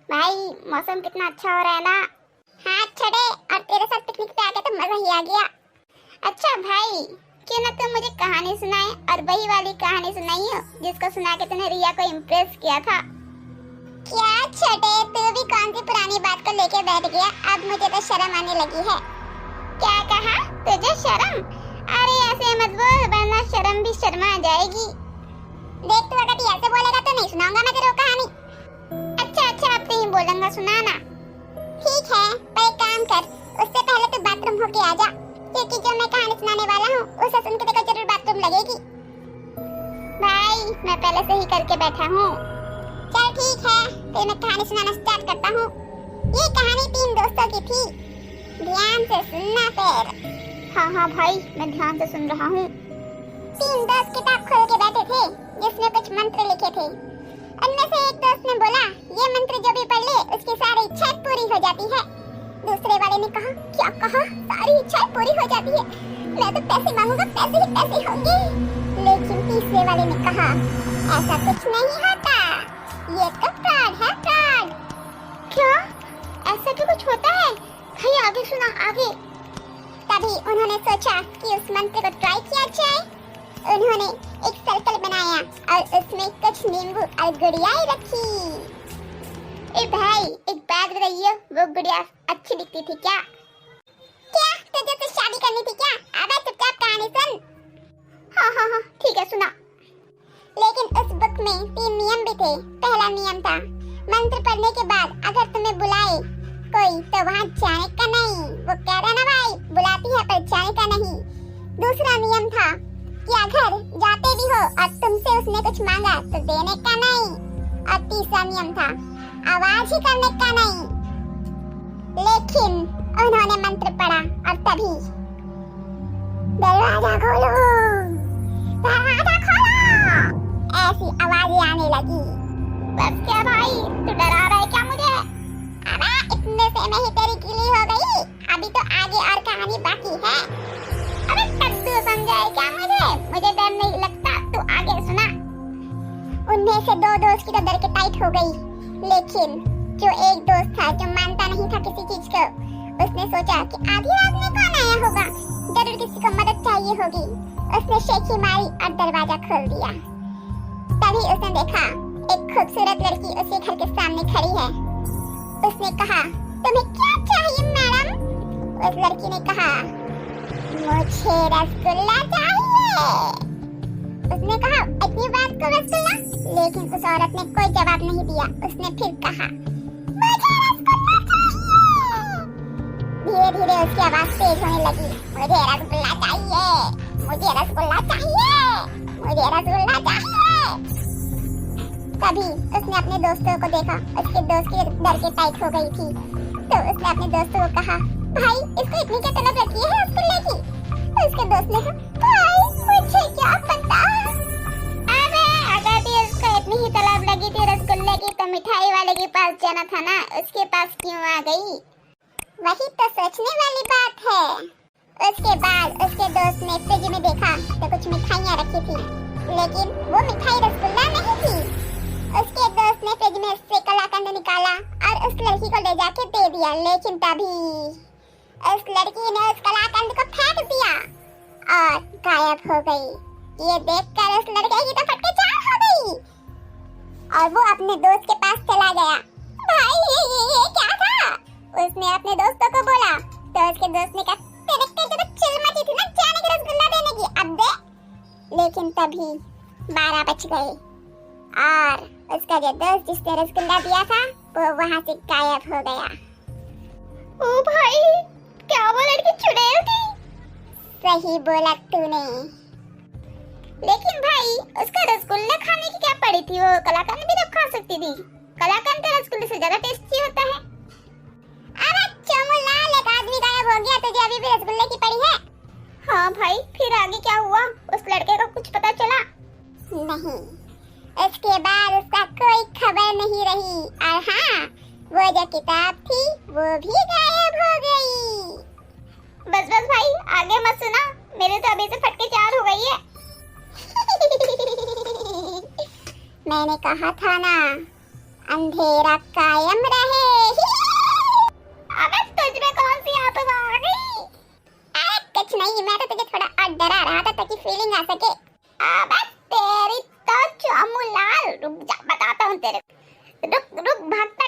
भाई मौसम कितना अच्छा हो रहा है ना। हाँ छड़े, और तेरे साथ पिकनिक पे आके तो मजा ही आ गया। अच्छा भाई, क्यों ना तुम मुझे कहानी सुनाए, और वही वाली कहानी सुनाई हो जिसको सुना के तूने रिया को इम्प्रेस किया था। क्या छड़े, तू भी कौन सी पुरानी बात को लेके बैठ गया। अब मुझे तो शर्म आने लगी है। क्या कहा? तुझे शर्म? अरे ऐसे मत बोल, वरना शर्म भी शर्मा आ जाएगी। देख तू अगर ऐसे बोलेगा तो नहीं सुनाऊंगा मैं तेरे को कहानी। अच्छा अब नहीं बोलूंगा, सुनाना। ठीक है, पर एक काम कर, उससे पहले तू बाथरूम होके आ जा, क्योंकि जो मैं कहानी सुनाने वाला हूँ उसे सुन के तेरे को जरूर बाथरूम लगेगी। भाई मैं पहले से ही करके बैठा हूँ। चल ठीक है, फिर मैं कहानी सुनाना स्टार्ट करता हूँ। ये कहानी 3 दोस्तों की थी। ध्यान से सुनना फिर। हाँ भाई, मैं ध्यान से सुन रहा हूँ। 3 दोस्त किताब खोल के बैठे थे जिसमें कुछ मंत्र लिखे थे। उनमें से एक दोस्त ने बोला, ये मंत्र जो भी पढ़ ले उसकी सारी इच्छाएं पूरी हो जाती है। दूसरे वाले ने कहा, क्या कहा? सारी इच्छाएं पूरी हो जाती है? मैं तो पैसे मांगूंगा, पैसे ही पैसे होंगे। लेकिन तीसरे वाले ने कहा, ऐसा कुछ नहीं होता, ये तो फ्रॉड है, फ्रॉड। क्या? ऐसा भी कुछ होता है? भाई आगे सुना, आगे। तभी उन्होंने सोचा कि उस मंत्र को ट्राई किया जाए। उन्होंने एक सर्कल बनाया और उसमें कुछ नींबू और गुड़ियाएं रखी। ए भाई, एक बात बताइए, वो गुड़िया अच्छी दिखती थी क्या? क्या तुझे तो शादी करनी थी क्या? अबे चुपचाप कहानी सुन। हाँ ठीक है, सुना। लेकिन उस बुक में 3 नियम भी थे। पहला नियम था, मंत्र पढ़ने के बाद अगर तुम्हें बुलाए कोई तो वहाँ जाने का नहीं। वो कह रहा ना भाई, बुलाती है पर जाने का नहीं। दूसरा नियम था कि अगर जाते भी हो और तुमसे उसने कुछ मांगा तो देने का नहीं। और तीसरा नियम था, आवाज ही करने का नहीं। लेकिन उन्होंने मंत्र पढ़ा और तभी दरवाजा खोलो, दरवाजा खोलो, ऐसी आवाजें आने लगी। बस क्या भाई, तू डरा रहा है क्या मुझे? अबे इतने से में ही तेरी गिली हो गई, अभी तो आगे और कहानी बाकी है। अबे कद्दू समझाए क्या मुझे डर नहीं लगता, तू आगे सुना। उनमें से 2 दोस्त की तो डर के टाइट हो गई, लेकिन जो एक दोस्त था जो मानता नहीं था किसी चीज को, उसने सोचा कि आधी रात में कौन आया होगा, जरूर किसी को मदद चाहिए होगी। उसने शेखी मारी और दरवाजा खोल दिया। तभी उसने देखा एक खूबसूरत लड़की उसके घर के सामने खड़ी है। उसने कहा, तुम्हें क्या चाहिए मैडम? उस लड़की ने कहा, मुझे रसगुल्ला चाहिए। उसने कहा, इतनी बात को रसगुल्ला? लेकिन उस औरत ने कोई जवाब नहीं दिया। उसने फिर कहा, मुझे रसगुल्ला चाहिए। धीरे धीरे उसकी आवाज तेज होने लगी, मुझे रसगुल्ला चाहिए, मुझे रसगुल्ला चाहिए, मुझे रसगुल्ला चाहिए। तभी उसने अपने दोस्तों को देखा, उसके दोस्त की डर के टाइट हो गई थी। तो उसने अपने दोस्तों को कहा, भाई इसको इतनी क्या तलब लगी है रसगुल्ले की? उसके दोस्त ने कहा, भाई मुझे क्या पता। अबे अगर भी उसको इतनी ही तलब लगी थी रसगुल्ले की तो मिठाई वाले के पास जाना था ना, उसके पास क्यों आ गई? वही तो सोचने वाली बात है। उसके बाद उसके दोस्त ने फ्रिज में देखा तो कुछ मिठाइयाँ रखी थी, लेकिन वो मिठाई रसगुल्ला नहीं थी। उसके दोस्त ने फ्रिज में से कलाकंद निकाला और उस लड़की को ले जाके दे दिया। लेकिन तभी उस लड़की ने उस कलाकंद को फेंक दिया और गायब हो गई। ये देखकर उस लड़के की तो फटके चार हो गई और वो अपने दोस्त के पास चला गया। भाई ये क्या था? उसने अपने दोस्तों को बोला तो उसके दोस्त ने कहा, तेरे को तो चिल मची थी ना जाने के रसगुल्ला देने की, अब दे। लेकिन तभी 12 बज गए और उसका जो दोस्त जिसने रसगुल्ला दिया था वो वहाँ से गायब हो गया। ओ भाई, क्या वो लड़की चुड़ैल थी? सही बोला तूने। लेकिन भाई उसका रसगुल्ला खाने की क्या पड़ी थी? वो कलाकंद भी तो खा सकती थी। कलाकंद तो रसगुल्ले से ज्यादा टेस्टी होता है। अरे चमुलाल, एक आदमी गायब हो गया, तुझे अभी भी रसगुल्ले की पड़ी है? हाँ भाई, फिर आगे क्या हुआ? उस लड़के को कुछ पता चला? नहीं, इसके बाद उसका कोई खबर नहीं रही। और हाँ, वो जो किताब थी वो भी गायब हो गई। बस भाई, आगे मत सुना, मेरे तो अभी से फटके चार हो गई है। मैंने कहा था ना, अंधेरा कायम रहे। अबे तुझ में कौन सी आत्मा आ गई? अरे कुछ नहीं, मैं तो तुझे थोड़ा और डरा रहा था ताकि फीलिंग आ सके। अबे तेरी तो चोमू लाल, रुक जा बताता हूँ तेरे को। रुक रुक भागता